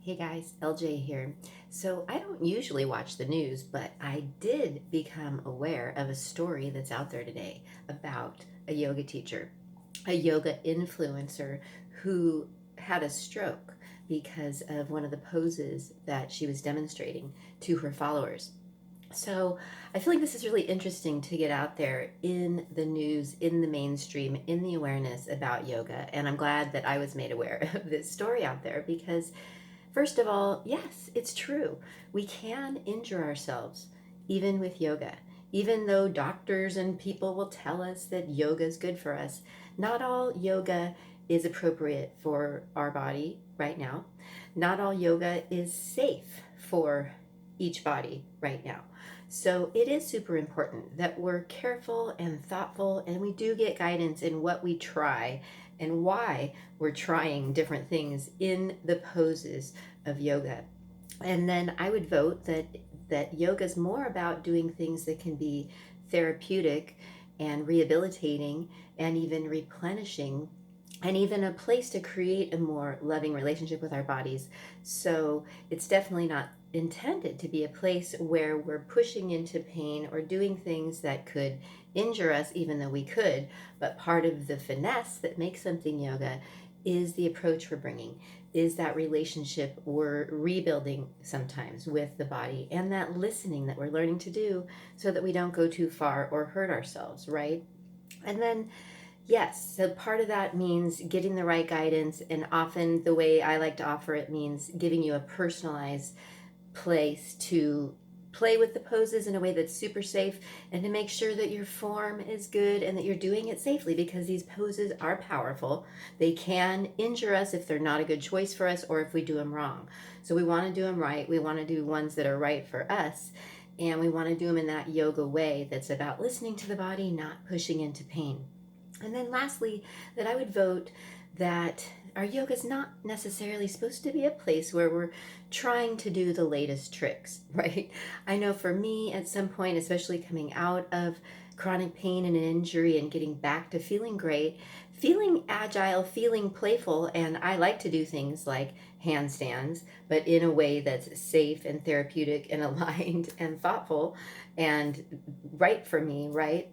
Hey guys, LJ here. So I don't usually watch the news, but I did become aware of a story that's out there today about a yoga teacher, a yoga influencer who had a stroke because of one of the poses that she was demonstrating to her followers. So I feel like this is really interesting to get out there in the news, in the mainstream, in the awareness about yoga. And I'm glad that I was made aware of this story out there because, first of all, yes, it's true. We can injure ourselves even with yoga. Even though doctors and people will tell us that yoga is good for us, not all yoga is appropriate for our body right now. Not all yoga is safe for each body right now. So it is super important that we're careful and thoughtful and we do get guidance in what we try and why we're trying different things in the poses of yoga. And then I would vote that yoga is more about doing things that can be therapeutic and rehabilitating and even replenishing and even a place to create a more loving relationship with our bodies. So it's definitely not intended to be a place where we're pushing into pain or doing things that could injure us, even though we could. But part of the finesse that makes something yoga is the approach we're bringing, is that relationship we're rebuilding sometimes with the body, and that listening that we're learning to do so that we don't go too far or hurt ourselves, right? And then yes, so part of that means getting the right guidance, and often the way I like to offer it means giving you a personalized place to play with the poses in a way that's super safe and to make sure that your form is good and that you're doing it safely, because these poses are powerful. They can injure us if they're not a good choice for us or if we do them wrong. So we want to do them right. We want to do ones that are right for us. And we want to do them in that yoga way that's about listening to the body, not pushing into pain. And then lastly, that I would vote that our yoga is not necessarily supposed to be a place where we're trying to do the latest tricks, right? I know for me at some point, especially coming out of chronic pain and an injury and getting back to feeling great, feeling agile, feeling playful, and I like to do things like handstands, but in a way that's safe and therapeutic and aligned and thoughtful and right for me, right?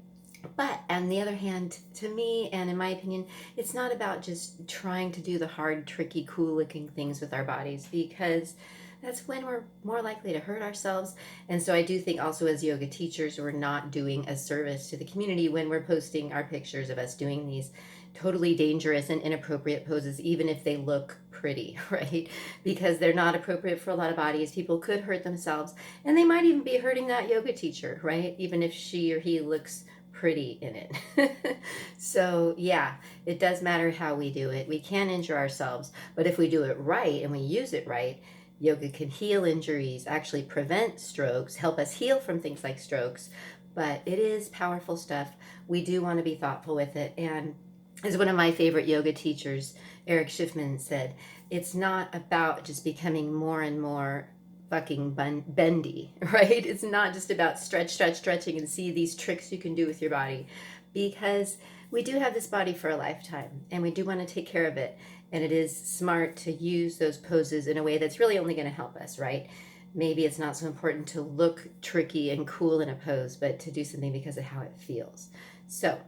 But on the other hand, to me, and in my opinion, it's not about just trying to do the hard, tricky, cool looking things with our bodies, because that's when we're more likely to hurt ourselves. And so I do think also as yoga teachers, we're not doing a service to the community when we're posting our pictures of us doing these totally dangerous and inappropriate poses, even if they look pretty, right? Because they're not appropriate for a lot of bodies. People could hurt themselves, and they might even be hurting that yoga teacher, right? Even if she or he looks pretty in it. So, yeah, it does matter how we do it. We can injure ourselves, but if we do it right and we use it right, yoga can heal injuries, actually prevent strokes, help us heal from things like strokes. But it is powerful stuff. We do want to be thoughtful with it. And as one of my favorite yoga teachers, Eric Schiffman, said, it's not about just becoming more and more fucking bendy, right? It's not just about stretching and see these tricks you can do with your body, because we do have this body for a lifetime and we do want to take care of it. And it is smart to use those poses in a way that's really only going to help us, right? Maybe it's not so important to look tricky and cool in a pose, but to do something because of how it feels. So,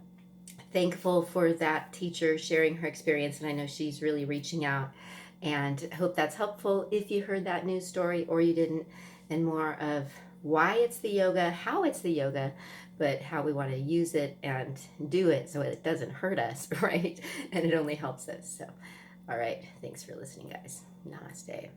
thankful for that teacher sharing her experience, and I know she's really reaching out, and hope that's helpful if you heard that news story or you didn't, and more of why it's the yoga, how it's the yoga, but how we want to use it and do it so it doesn't hurt us, right? And it only helps us. So, all right, thanks for listening, guys. Namaste.